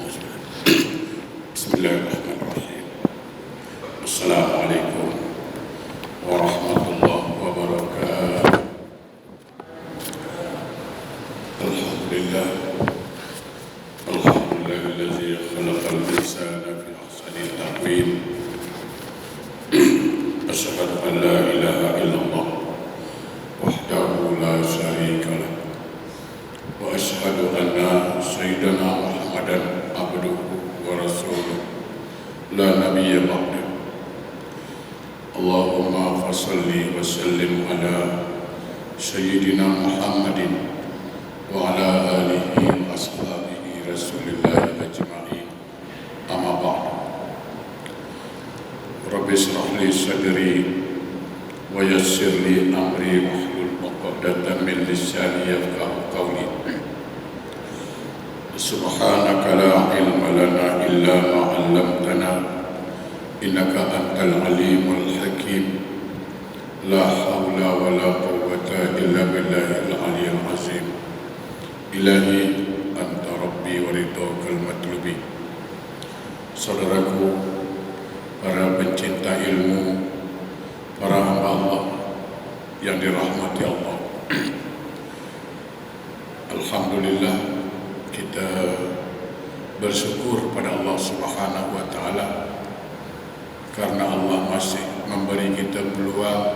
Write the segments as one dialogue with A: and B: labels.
A: Bismillahirrahmanirrahim. Assalamualaikum warahmatullahi wabarakatuh. Alhamdulillah. Alhamdulillahilladzi khalaqal insana fi ahsani taqwim. Asyhadu an la ilaha illallah wahdahu la syarika lah. Wa asyhadu anna sayyidana Muhammadan abduhu wa rasuluh la nabiyya ba'dah. Allahumma fasalli wa sallim ala sayyidina Muhammadin wa ala alihi wa ashabihi rasulillahi ajma'in. Amma ba'du. Rabbi shrah li sadri wa yassir li amri wahlul 'uqdatam min lisani yafqahu qawli. Subhanaka la ilma lana illa ma 'allamtana innaka antal alimul hakim. La haula wa la quwwata illa billahil aliyyil azim. Ilahi anta rabbi wa ridhakal matlubi. Saudaraku, para pencinta ilmu, para hamba Allah yang dirahmati Allah, alhamdulillah kita bersyukur pada Allah Subhanahu wa taala karena Allah masih memberi kita peluang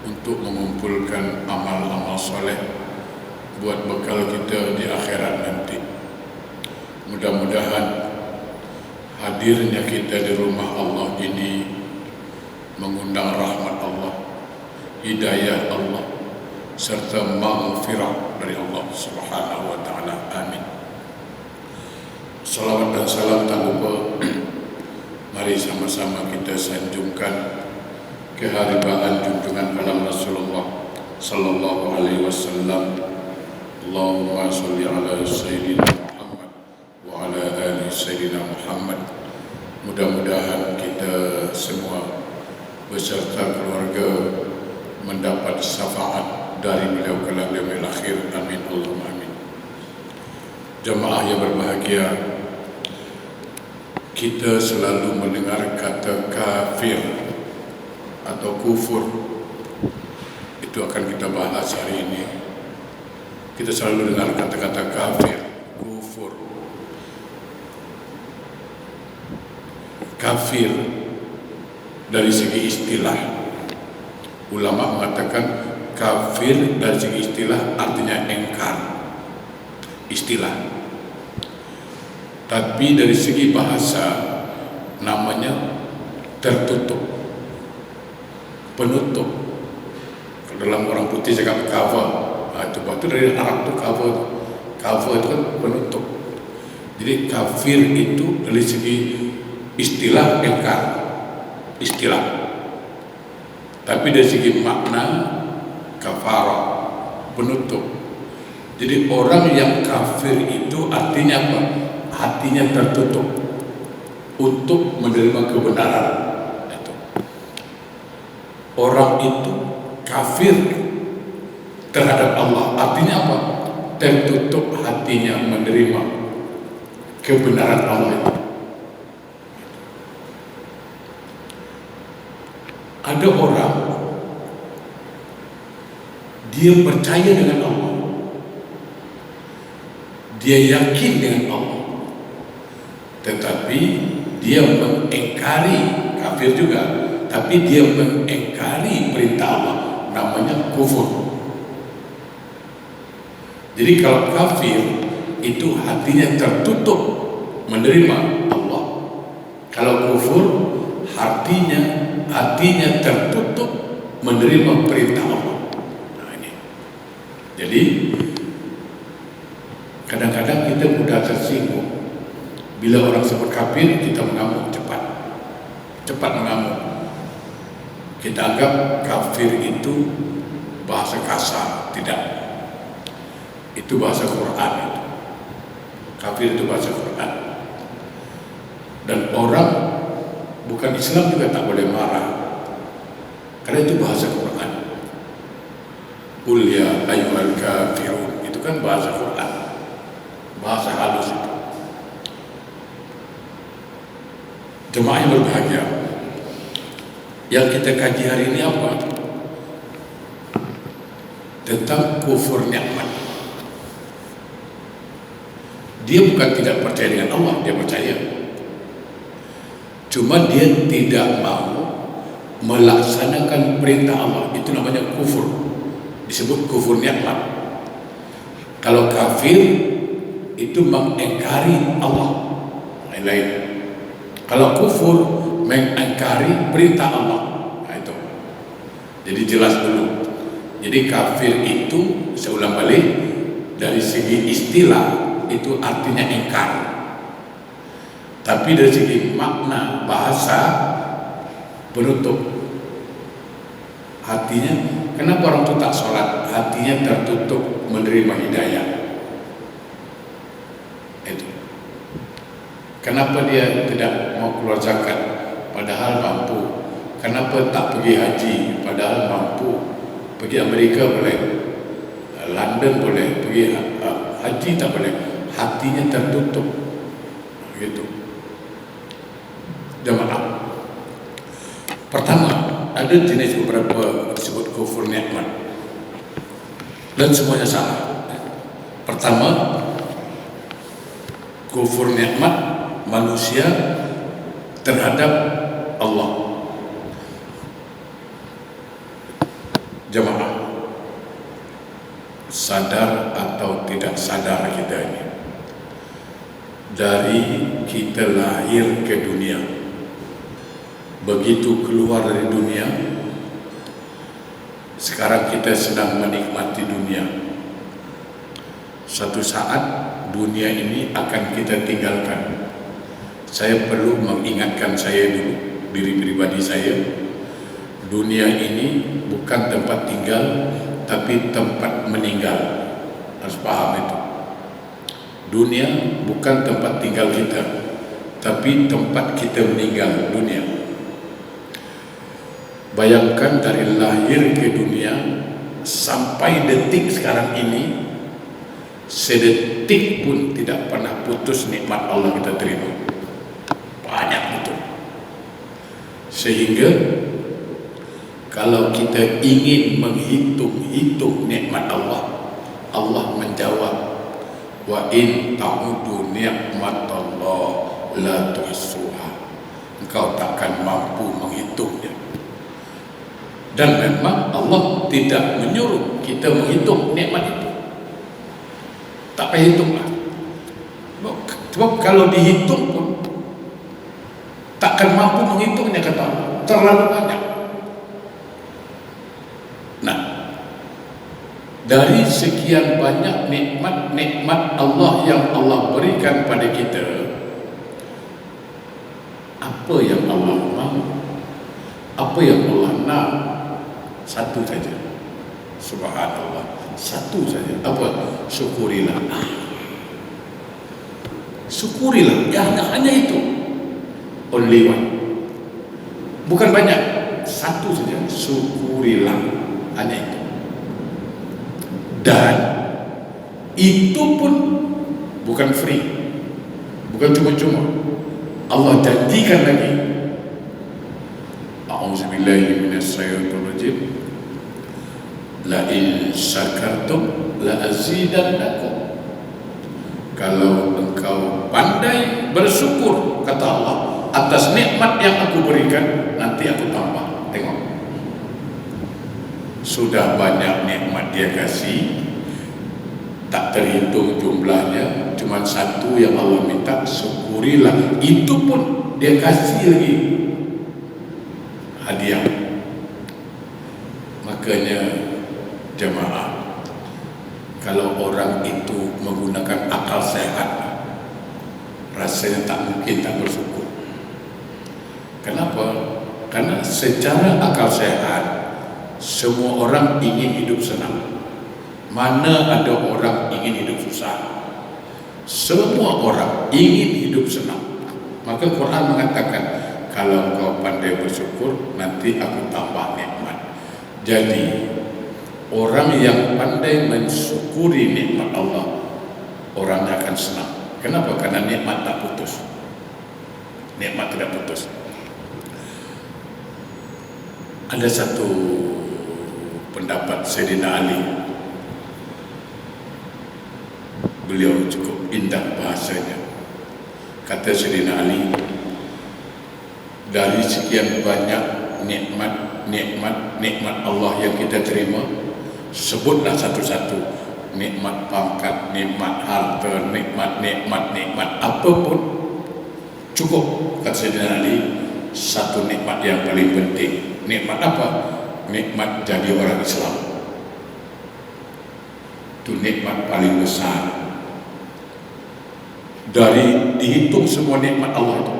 A: untuk mengumpulkan amal-amal soleh buat bekal kita di akhirat nanti. Mudah-mudahan hadirnya kita di rumah Allah ini mengundang rahmat Allah, hidayah Allah, serta maghfirah dari Allah Subhanahu wa taala. Amin. Salawat dan salam tak lupa mari sama-sama kita sanjungkan keharibaan junjungan alam Rasulullah sallallahu alaihi wasallam. Allahumma shalli ala sayyidina Muhammad wa ala ali sayyidina Muhammad. Mudah-mudahan kita semua beserta keluarga mendapat syafaat dari beliau kelak di yaumil akhir. Amin Allahumma amin. Jemaah yang berbahagia, kita selalu mendengar kata kafir atau kufur. Itu akan kita bahas hari ini. Kita selalu dengar kata-kata kafir, kufur. Kafir dari segi istilah, ulama mengatakan kafir dari segi istilah artinya engkar, istilah. Tapi dari segi bahasa namanya tertutup, penutup. Kalau dalam orang putih cakap cover, itu waktu dari Arab itu cover. Cover itu kan penutup. Jadi kafir itu dari segi istilah engkar, istilah. Tapi dari segi makna kafarah, penutup. Jadi orang yang kafir itu artinya apa? Hatinya tertutup untuk menerima kebenaran. Itu. Orang itu kafir terhadap Allah, artinya apa? Tertutup hatinya menerima kebenaran Allah itu. Ada orang dia percaya dengan Allah, dia yakin dengan Allah, tetapi dia mengingkari, kafir juga, tapi dia mengingkari perintah Allah, namanya kufur. Jadi kalau kafir itu hatinya tertutup menerima Allah, kalau kufur hatinya tertutup menerima perintah Allah. Nah ini. Jadi kadang-kadang kita mudah tersinggung bila orang sebut kafir, kita mengamuk cepat mengamuk. Kita anggap kafir itu bahasa kasar, tidak. Itu bahasa Quran. Kafir itu bahasa Quran. Dan orang bukan Islam juga tak boleh marah, karena itu bahasa Quran. Qul ya ayyuhal kafirun, itu kan bahasa Quran, bahasa halus itu. Jemaah yang berbahagia, yang kita kaji hari ini apa? Tentang kufur nikmat. Dia bukan tidak percaya dengan Allah, dia percaya. Cuma dia tidak mau melaksanakan perintah Allah. Itu namanya kufur. Disebut kufur nikmat. Kalau kafir itu mengingkari Allah. Lain-lain. Kalau kufur mengingkari perintah Allah. Nah, itu. Jadi jelas dulu. Jadi kafir itu, saya ulang balik, dari segi istilah itu artinya ingkar. Tapi dari segi makna bahasa penutup. Hatinya, kenapa orang itu tak sholat? Hatinya tertutup menerima hidayah. Itu. Kenapa dia tidak mau keluar zakat padahal mampu? Kenapa tak pergi haji padahal mampu? Pergi Amerika boleh, London boleh, pergi haji tak boleh. Hatinya tertutup. Gitu. Jemaah. Pertama, ada jenis beberapa disebut kufur nikmat dan semuanya salah. Pertama, kufur nikmat manusia terhadap Allah. Jemaah, sadar atau tidak sadar kita ini, dari kita lahir ke dunia, begitu keluar dari dunia, sekarang kita sedang menikmati dunia. Suatu saat dunia ini akan kita tinggalkan. Saya perlu mengingatkan saya dulu, diri pribadi saya, dunia ini bukan tempat tinggal, tapi tempat meninggal. Harus paham itu. Dunia bukan tempat tinggal kita, tapi tempat kita meninggal dunia. Bayangkan dari lahir ke dunia sampai detik sekarang ini, sedetik pun tidak pernah putus nikmat Allah kita terima. Banyak betul. Sehingga kalau kita ingin menghitung-hitung nikmat Allah, Allah menjawab, wa in ta'udu ni'matallah la tuhsuha. Engkau takkan mampu menghitungnya. Dan memang Allah tidak menyuruh kita menghitung nikmat itu. Tak payah hitunglah. Sebab kalau dihitung pun takkan mampu menghitungnya, kata Allah. Terlalu banyak. Nah, dari sekian banyak nikmat-nikmat Allah yang Allah berikan pada kita, apa yang Allah mau? Apa yang Allah nak? Satu saja. Subhanallah. Satu saja. Apa? Syukurilah. Syukurilah. Ya, hanya itu. Only one. Bukan banyak. Satu saja. Syukurilah. Hanya itu. Dan itu pun bukan free, bukan cuma-cuma. Allah janjikan lagi, a'udzubillahi minasyaitonirrajim, la in syakartum la azidannakum. Kalau engkau pandai bersyukur, kata Allah, atas nikmat yang aku berikan, nanti aku tambah. Tengok, sudah banyak nikmat dia kasih, tak terhitung jumlahnya, cuma satu yang Allah minta, syukurilah. Itu pun dia kasih lagi hadiah. Makanya jemaah, kalau orang itu menggunakan akal sehat, rasanya tak mungkin tak bersyukur. Kenapa? Karena secara akal sehat, semua orang ingin hidup senang. Mana ada orang ingin hidup susah? Semua orang ingin hidup senang. Maka Quran mengatakan, kalau kau pandai bersyukur, nanti aku tambah nikmat. Jadi orang yang pandai mensyukuri nikmat Allah, orangnya akan senang. Kenapa? Karena nikmat tak putus. nikmat tidak putus. Ada satu pendapat Sayyidina Ali, beliau cukup indah bahasanya. Kata Sayyidina Ali, dari sekian banyak nikmat Allah yang kita terima, sebutlah satu-satu. Nikmat pangkat, nikmat harta, nikmat apapun cukup. Kata Sayyidina Ali, satu nikmat yang paling penting. Nikmat apa? Nikmat jadi orang Islam. Itu nikmat paling besar. Dari dihitung semua nikmat Allah itu,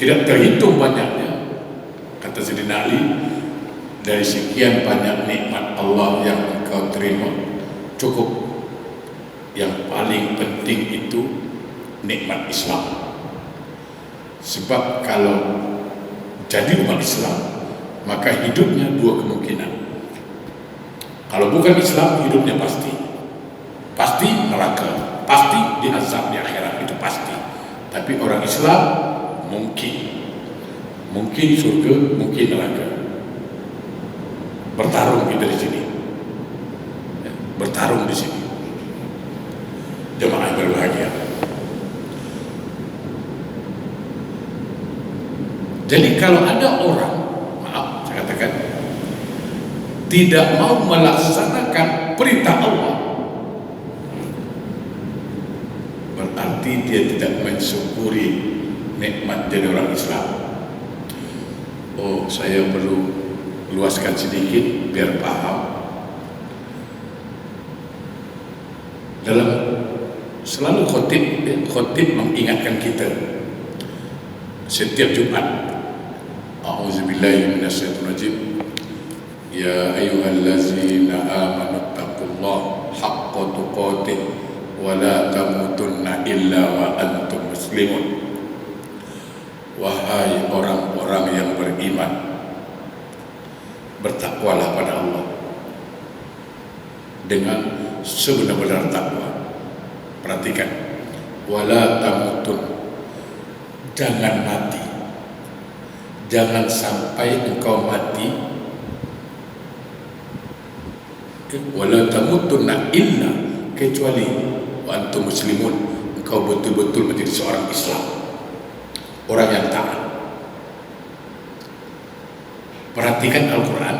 A: tidak terhitung banyaknya. Kata Sayyidina Ali, dari sekian banyak nikmat Allah yang engkau terima, cukup. Yang paling penting itu nikmat Islam. Sebab kalau jadi umat Islam, maka hidupnya dua kemungkinan. Kalau bukan Islam, hidupnya pasti neraka, pasti diazab di akhirat, itu pasti. Tapi orang Islam mungkin surga, mungkin neraka. Bertarung kita di sini, bertarung di sini. Jemaah yang berbahagia. Jadi kalau ada orang, maaf saya katakan, tidak mau melaksanakan perintah Allah, berarti dia tidak mensyukuri nikmat jadi orang Islam. Oh, saya perlu luaskan sedikit biar paham. Dalam selalu khotib mengingatkan kita setiap Jumat, a'udzubillahi minasyaitonirrajim, ya ayyuhallazina amanu taqullaha haqqa tuqatih wa la tamutunna illa wa antum muslimun. Wahai orang-orang yang beriman, bertakwalah pada Allah dengan sebenar-benar takwa. Perhatikan, wala tamutun, jangan mati, jangan sampai engkau mati, wala tamutunna illa, kecuali wa antum muslimun, engkau betul-betul menjadi seorang Islam, orang yang taat. Perhatikan Al-Quran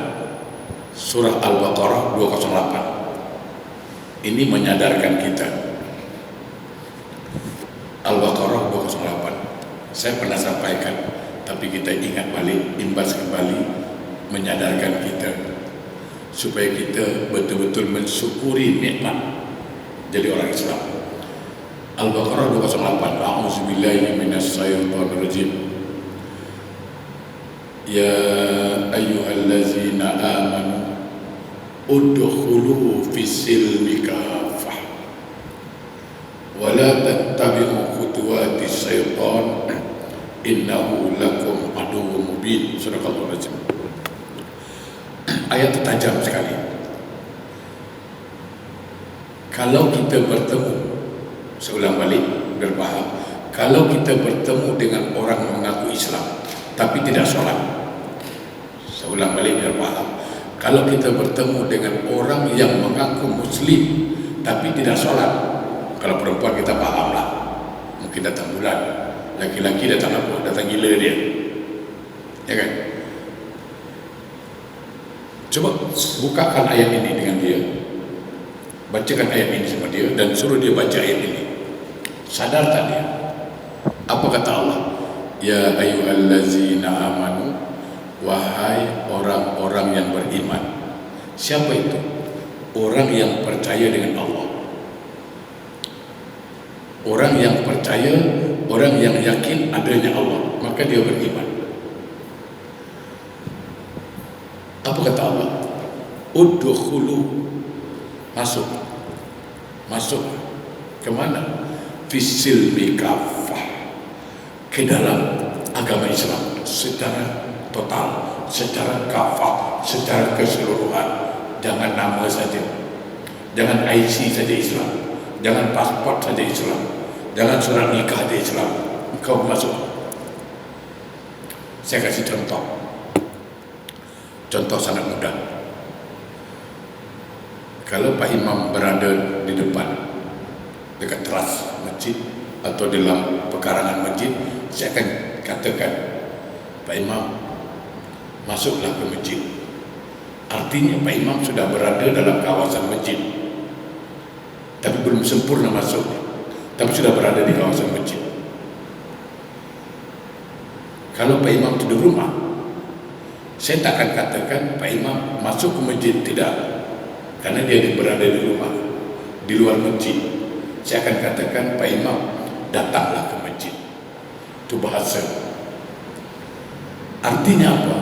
A: surah Al-Baqarah 208. Ini menyadarkan kita. Al-Baqarah 208. Saya pernah sampaikan, tapi kita ingat balik, imbas kembali, menyadarkan kita supaya kita betul-betul mensyukuri nikmat jadi orang Islam. Al-Baqarah 208. A'udzubillahi minasyaitonirrajim. Ya ayyuhallazina amanu udkhulu fis-silmi kafah wa la tattabi'u khutuwati syaitan innahu lakum aduwwun mubin. Sadaqallahu azim. Ayat tajam sekali. Kalau kita bertemu, saya ulang balik biar paham, kalau kita bertemu dengan orang mengaku Islam tapi tidak sholat, saya ulang balik biar paham, kalau kita bertemu dengan orang yang mengaku Muslim tapi tidak sholat, kalau perempuan kita paham lah, mungkin datang bulan, laki-laki datang apa? Datang gila dia, ya kan? Coba bukakan ayat ini dengan dia, bacakan ayat ini sama dia dan suruh dia baca ayat ini. Sadar tak dia? Apa kata Allah? Ya ayyuhallazina amanu, wahai orang-orang yang beriman. Siapa itu? Orang yang percaya dengan Allah, orang yang percaya, orang yang yakin adanya Allah, maka dia beriman. Apa kata Allah? Udkhulu, masuk ke mana? Fisilmi kafah, ke dalam agama Islam secara total, secara kafah, secara keseluruhan. Jangan nama saja, jangan IC saja Islam, jangan pasport saja Islam, jangan surat nikah saja Islam. Engkau masuk Saya kasih contoh. Contoh sangat mudah. Kalau Pak Imam berada di depan, dekat teras masjid atau dalam pekarangan masjid, saya akan katakan, Pak Imam, masuklah ke masjid. Artinya Pak Imam sudah berada dalam kawasan masjid, tapi belum sempurna masuk, tapi sudah berada di kawasan masjid. Kalau Pak Imam itu di rumah, saya tak akan katakan Pak Imam masuk ke masjid, tidak, karena dia berada di rumah, di luar masjid. Saya akan katakan Pak Imam, datanglah ke masjid. Itu bahasa. Artinya apa?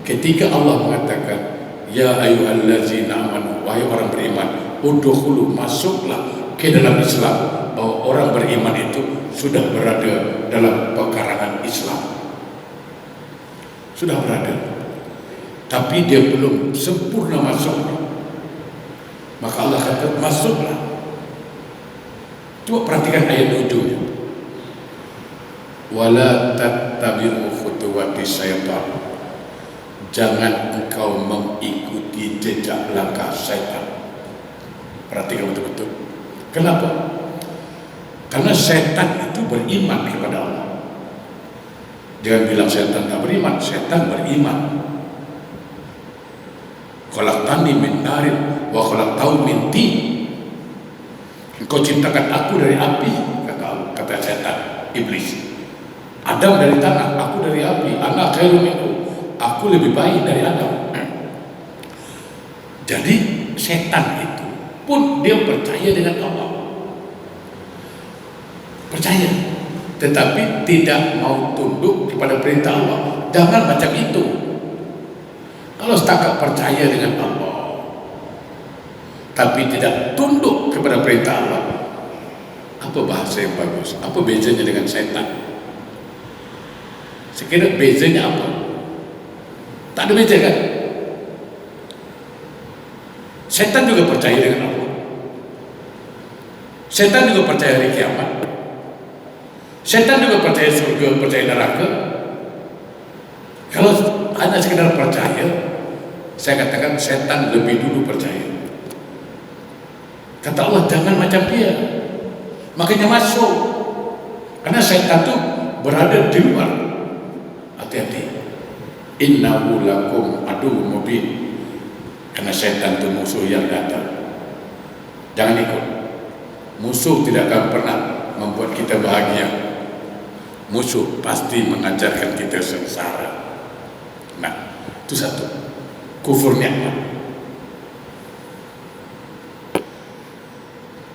A: Ketika Allah mengatakan, ya ayyuhallazina amanu, wahai orang beriman, udkhulu, masuklah ke dalam Islam, bahwa orang beriman itu sudah berada dalam pekarangan Islam. Sudah berada, tapi dia belum sempurna masuknya. Maka Allah kata, masuklah. Coba perhatikan ayat ujungnya. Wala tattabi'u khutuwati syaitan. Jangan engkau mengikuti jejak langkah syaitan. Perhatikan betul-betul. Kenapa? Karena syaitan itu beriman kepada Allah. Jangan bilang setan tak beriman, setan beriman. Khalaqtani min narin wa khalaqtahu min tin. Engkau ciptakan aku dari api, kata setan, iblis. Adam dari tanah, aku dari api. Ana khairum minhu, aku lebih baik dari Adam. Jadi setan itu pun dia percaya dengan Allah, percaya, tetapi tidak mau tunduk kepada perintah Allah. Jangan macam itu. Kalau setakat percaya dengan Allah tapi tidak tunduk kepada perintah Allah, apa bahasa yang bagus? Apa bezanya dengan setan? Sekiranya bezanya apa? Tak ada beza kan? Setan juga percaya dengan Allah. Setan juga percaya hari kiamat. Setan juga percaya surga, percaya neraka. Kalau hanya sekedar percaya, saya katakan setan lebih dulu percaya. Kata Allah, jangan macam dia, makanya masuk. Karena setan itu berada di luar. Hati-hati. Innahu lakum aduwwun mubin. Karena setan itu musuh yang datang. Jangan ikut. Musuh tidak akan pernah membuat kita bahagia. Musuh pasti mengajarkan kita sengsara. Nah, itu satu. Kufur nikmat.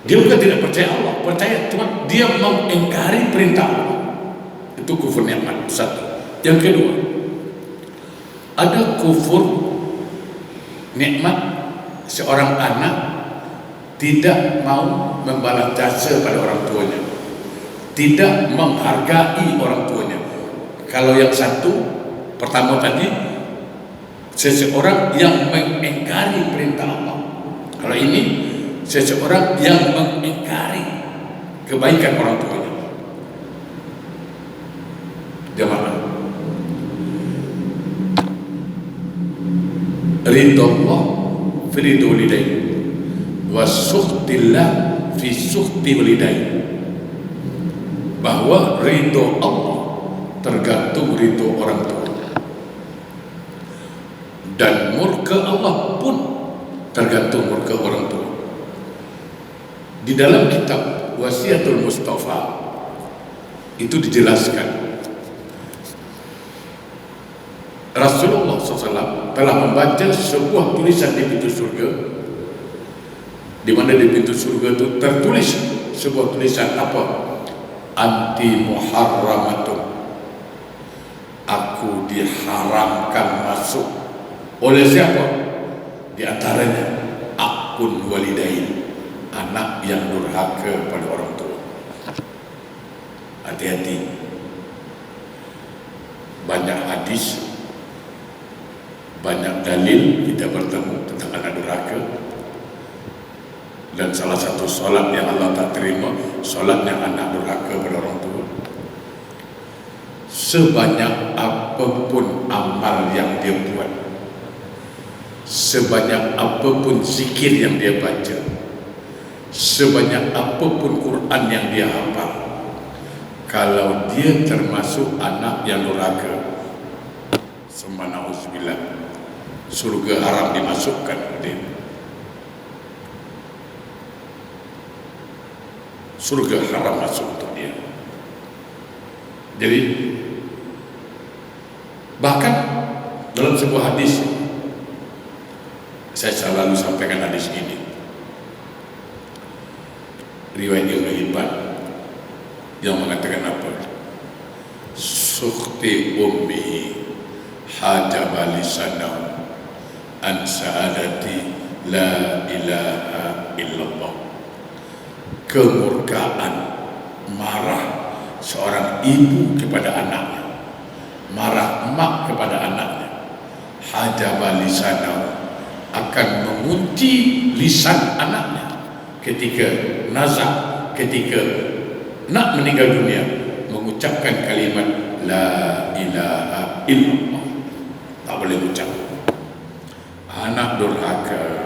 A: Dia bukan tidak percaya Allah, percaya, cuma dia mengingkari perintah Allah. Itu kufur nikmat, satu. Yang kedua, ada kufur nikmat seorang anak tidak mau membalas jasa pada orang tuanya, tidak menghargai orang tuanya. Kalau yang satu pertama tadi, seseorang yang mengingkari perintah Allah. Kalau ini, seseorang yang mengingkari kebaikan orang tuanya. Jamaah, ridho Allah fi ridho walidain wa sukhtillah fi sukhti walidain. Bahwa ridho Allah tergantung ridho orang tua, dan murka Allah pun tergantung murka orang tua. Di dalam kitab Wasiatul Mustafa itu dijelaskan, Rasulullah SAW telah membaca sebuah tulisan di pintu surga, di mana di pintu surga itu tertulis sebuah tulisan apa? Anti muharramatun. Aku diharamkan masuk. Oleh siapa? Di antaranya akun walidain, anak yang durhaka pada orang tua. Hati-hati. Banyak hadis, banyak dalil kita bertemu tentang anak durhaka. Dan salah satu solat yang Allah tak terima, solatnya anak durhaka pada orang tua. Sebanyak apa apapun amal yang dia buat, sebanyak apapun zikir yang dia baca, sebanyak apapun Quran yang dia hafal, kalau dia termasuk anak yang durhaka, subhanallah, surga haram dimasukkan dia. Surga haram masuk untuk dia. Jadi bahkan dalam sebuah hadis, saya selalu sampaikan hadis ini, riwayat Ibnu Hibban yang mengatakan apa? Sukhti ummi hajaba lisanahu an sa'adati la ilaha illallah. Kemurkaan, marah seorang ibu kepada anaknya, marah emak kepada anaknya, hajaba lisanahu, akan mengunci lisan anaknya ketika nazak, ketika nak meninggal dunia, mengucapkan kalimat la ilaha illallah, tak boleh ucap. Anak durhaka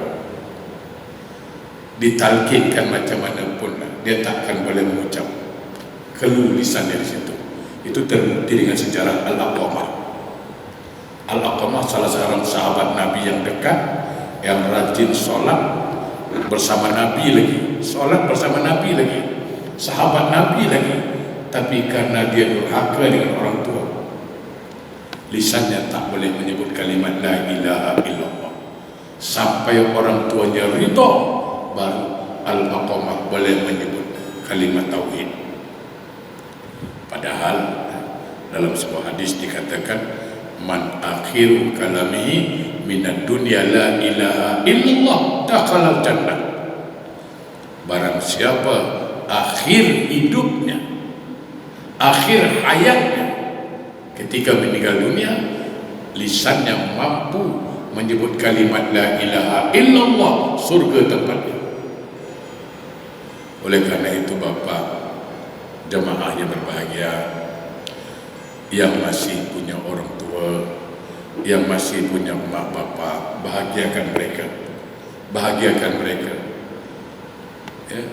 A: ditalkinkan macam mana pun dia takkan boleh mengucap, keluh lisan dari situ. Itu terbukti dengan sejarah Al-Aqamah. Al-Aqamah salah seorang sahabat Nabi yang dekat, yang rajin sholat bersama Nabi lagi, sholat bersama Nabi lagi, sahabat Nabi lagi, tapi karena dia durhaka dengan orang tua, lisannya tak boleh menyebut kalimat la ilaha illallah. Sampai orang tuanya ridha, baru Al-Aqamah boleh menyebut kalimat tauhid. Padahal dalam sebuah hadis dikatakan, man akhiru kalamihi minad dunya la ilaha illallah dakhala jannah. Barang siapa akhir hidupnya, akhir hayatnya, ketika meninggal dunia, lisannya mampu menyebut kalimat la ilaha illallah, surga tempatnya. Oleh karena itu Bapak, jemaah yang berbahagia, yang masih punya orang tua, yang masih punya mak bapak, bahagiakan mereka, bahagiakan mereka. Ya,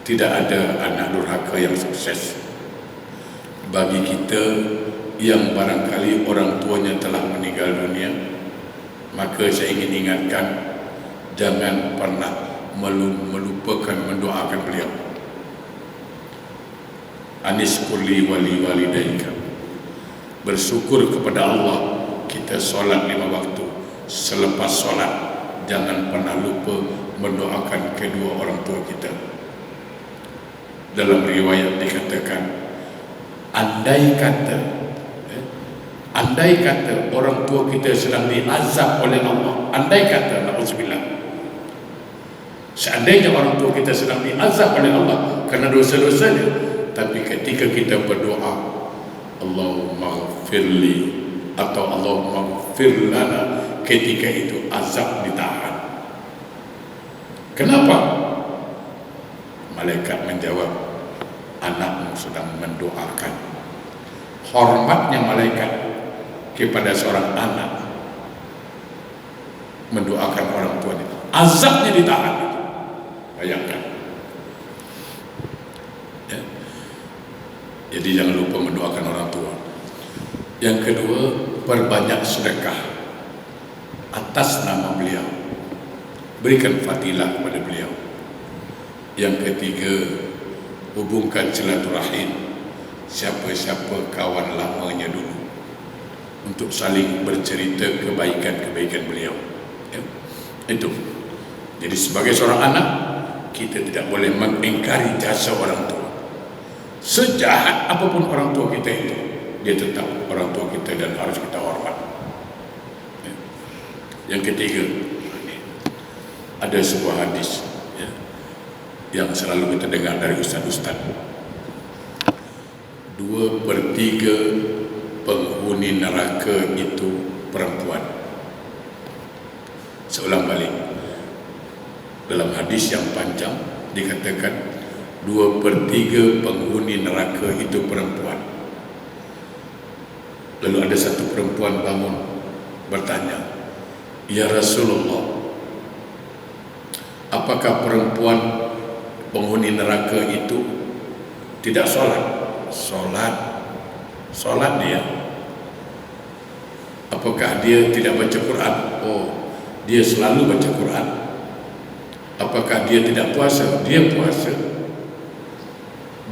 A: tidak ada anak durhaka yang sukses. Bagi kita yang barangkali orang tuanya telah meninggal dunia, maka saya ingin ingatkan, jangan pernah melupakan mendoakan beliau. Anis kulli wali walidaika, bersyukur kepada Allah. Kita solat 5 waktu, selepas solat jangan pernah lupa mendoakan kedua orang tua kita. Dalam riwayat dikatakan, andai kata orang tua kita sedang diazab oleh Allah, andai kata, na'udzubillah, seandainya orang tua kita sedang diazab oleh Allah kerana dosa-dosanya, tapi ketika kita berdoa, Allahumma ghfirli atau Allahumma ghfir lana, ketika itu azab ditahan. Kenapa? Malaikat menjawab, anakmu sedang mendoakan. Hormatnya malaikat kepada seorang anak mendoakan orang tuanya, azabnya ditahan. Bayangkan. Ya. Jadi jangan lupa mendoakan orang tua. Yang kedua, perbanyak sedekah atas nama beliau, berikan fadilah kepada beliau. Yang ketiga, hubungkan silaturahim siapa-siapa kawan lamanya dulu, untuk saling bercerita kebaikan-kebaikan beliau. Ya. Itu. Jadi sebagai seorang anak, kita tidak boleh mengingkari jasa orang tua. Sejahat apapun orang tua kita itu, dia tetap orang tua kita dan harus kita hormat. Yang ketiga, ada sebuah hadis yang selalu kita dengar dari ustaz-ustaz. 2/3 penghuni neraka itu perempuan. Seulang balik, dalam hadis yang panjang dikatakan 2/3 penghuni neraka itu perempuan. Lalu ada satu perempuan bangun bertanya, "Ya Rasulullah, apakah perempuan penghuni neraka itu tidak sholat?" Sholat dia. Apakah dia tidak baca Quran? Oh, dia selalu baca Quran. Apakah dia tidak puasa? Dia puasa.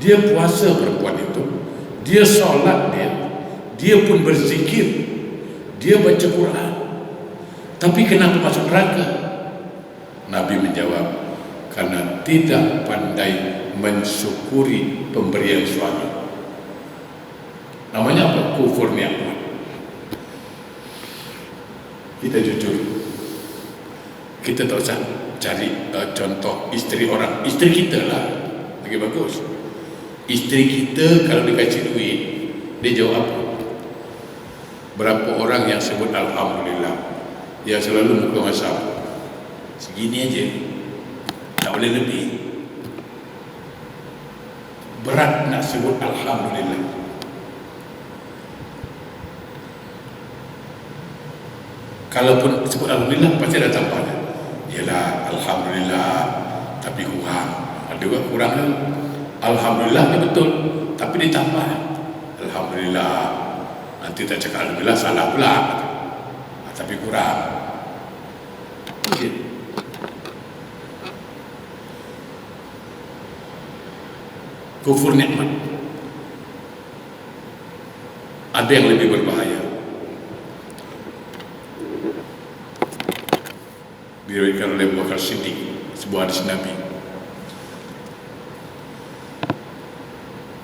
A: Dia puasa perempuan itu. Dia sholat dia. Dia pun berzikir. Dia baca Quran. Tapi kenapa masuk neraka? Nabi menjawab, karena tidak pandai mensyukuri pemberian suami. Namanya apa? Kufur nikmat. Kita jujur, kita tak usah cari contoh isteri orang, isteri kita lah lagi bagus. Isteri kita kalau dikasih duit, dia jawab apa? Berapa orang yang sebut Alhamdulillah, yang selalu muka masam segini aja, tak boleh lebih. Berat nak sebut Alhamdulillah. Kalaupun sebut Alhamdulillah pasti ada tambahan. Yalah Alhamdulillah, tapi kurang. Ada juga kurang. Alhamdulillah ni betul, tapi ditambah Alhamdulillah. Nanti tak cakap Alhamdulillah salah pula, tapi kurang. Okay. Kufur nikmat. Ada yang lebih berbahaya. Diriwayatkan oleh Abu Bakar Siddiq, sebuah hadis Nabi,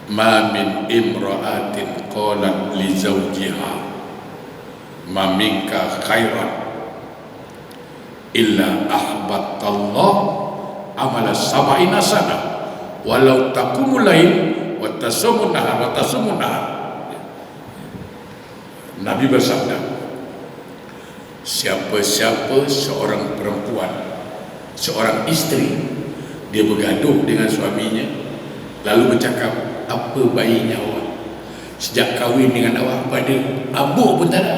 A: "Ma min imra'atin qalat li zawjiha ma minka khairan illa ahbatallah amala sab'ina sana walau taqumul lail wa tasumun nahar wa tasumun nahar." Nabi bersabda, siapa-siapa seorang perempuan, seorang isteri, dia bergaduh dengan suaminya lalu bercakap, "Apa baiknya awak sejak kahwin dengan awak pada abuk pun tak ada,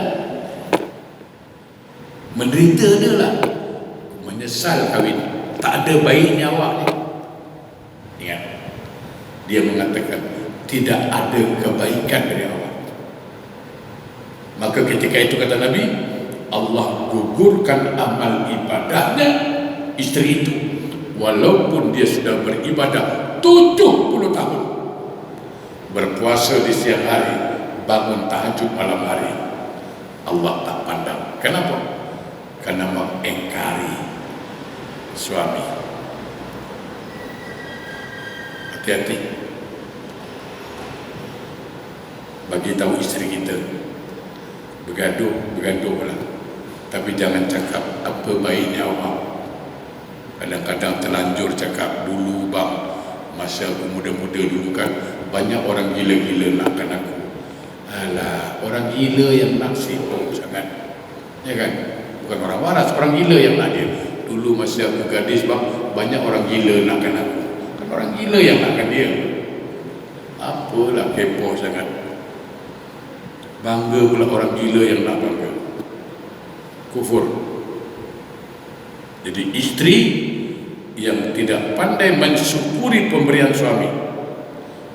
A: menderita dia lah, menyesal kahwin, tak ada baiknya awak ni." Ingat, dia mengatakan tidak ada kebaikan dari awak. Maka ketika itu kata Nabi, Allah gugurkan amal ibadahnya isteri itu, walaupun dia sudah beribadah 70 tahun, berpuasa di siang hari, bangun tahajud malam hari. Allah tak pandang. Kenapa? Karena mengingkari suami. Hati-hati. Bagi tahu isteri kita, bergaduh lah. Tapi jangan cakap apa baiknya awak. Kadang-kadang terlanjur cakap, "Dulu bang, masa aku muda-muda dulu kan, banyak orang gila-gila nakkan aku." Alah, orang gila yang nak sibuk sangat, ya kan? Bukan orang waras, orang gila yang nak dia. "Dulu masa aku gadis bang, banyak orang gila nakkan aku." Kan orang gila yang nakkan dia. Apalah kepo sangat. Bangga pula orang gila yang nak bangga. Kufur. Jadi isteri yang tidak pandai mensyukuri pemberian suami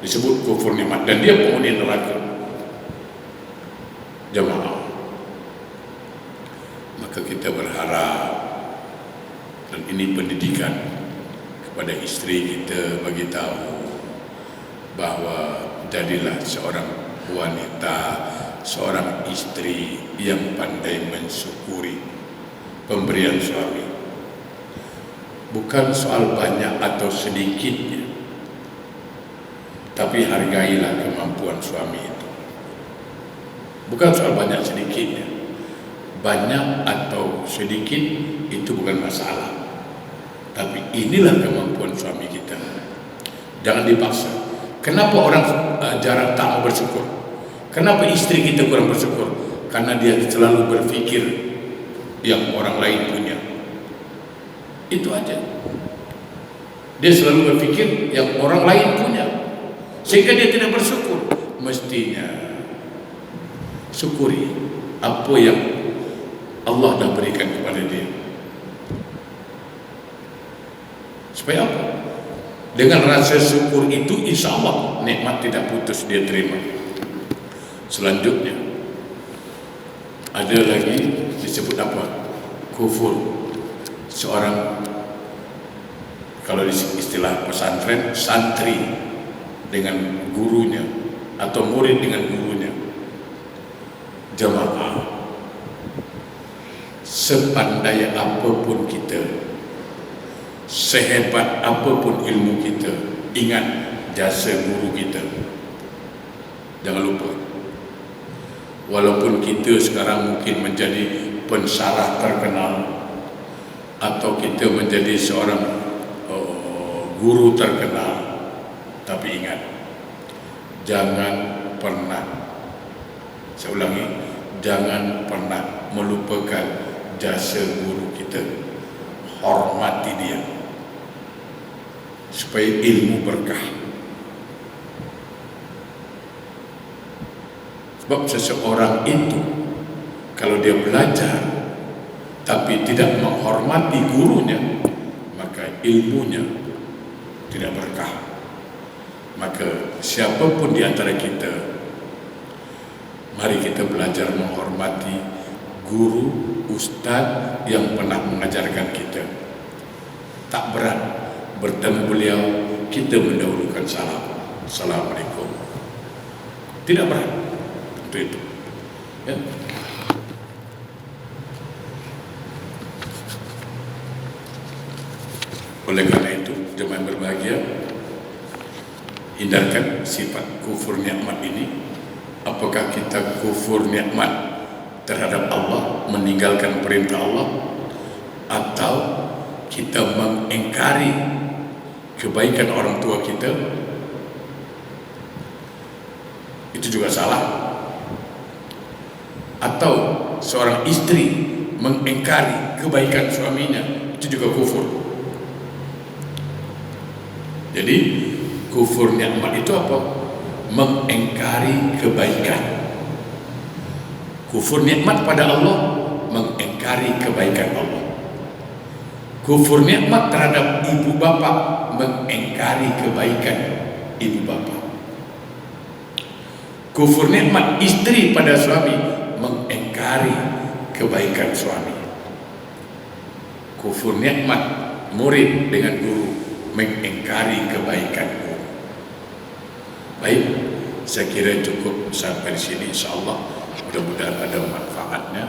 A: disebut kufur nikmat, dan dia penghuni neraka. Jemaah, maka kita berharap, dan ini pendidikan kepada isteri kita, bagi tahu bahawa jadilah seorang wanita, seorang istri yang pandai mensyukuri pemberian suami. Bukan soal banyak atau sedikitnya, tapi hargailah kemampuan suami itu. Bukan soal banyak sedikitnya. Banyak atau sedikit itu bukan masalah, tapi inilah kemampuan suami kita. Jangan dipaksa. Kenapa orang jarang tak mau bersyukur? Kenapa istri kita kurang bersyukur? Karena dia selalu berfikir yang orang lain punya. Itu aja. Dia selalu berfikir yang orang lain punya, sehingga dia tidak bersyukur. Mestinya syukuri apa yang Allah dah berikan kepada dia. Supaya apa? Dengan rasa syukur itu, insya Allah nikmat tidak putus dia terima. Selanjutnya ada lagi disebut apa? Kufur. Seorang, kalau di istilah pesantren, santri dengan gurunya atau murid dengan gurunya. Jamaah, sepandai apapun kita, sehebat apapun ilmu kita, ingat jasa guru kita. Jangan lupa. Walaupun kita sekarang mungkin menjadi pensarah terkenal, atau kita menjadi seorang guru terkenal, tapi ingat, jangan pernah, saya ulangi, jangan pernah melupakan jasa guru kita. Hormati dia supaya ilmu berkah. Sebab seseorang itu kalau dia belajar tapi tidak menghormati gurunya, maka ilmunya tidak berkah. Maka siapapun di antara kita, mari kita belajar menghormati guru, ustaz yang pernah mengajarkan kita. Tak berat bertemu beliau, kita mendahulukan salam. Assalamualaikum. Tidak berat untuk itu, ya. Oleh karena itu, jemaah yang berbahagia, hindarkan sifat kufur nikmat ini. Apakah kita kufur nikmat terhadap Allah, meninggalkan perintah Allah, atau kita mengingkari kebaikan orang tua kita? Itu juga salah. Atau seorang istri mengingkari kebaikan suaminya, itu juga kufur. Jadi kufur nikmat itu apa? Mengingkari kebaikan. Kufur nikmat pada Allah, mengingkari kebaikan Allah. Kufur nikmat terhadap ibu bapa, mengingkari kebaikan ibu bapa. Kufur nikmat istri pada suami, mengingkari kebaikan suami. Kufur nikmat murid dengan guru, mengingkari kebaikan guru. Baik, saya kira cukup sampai di sini, insyaallah. Mudah-mudahan ada manfaatnya.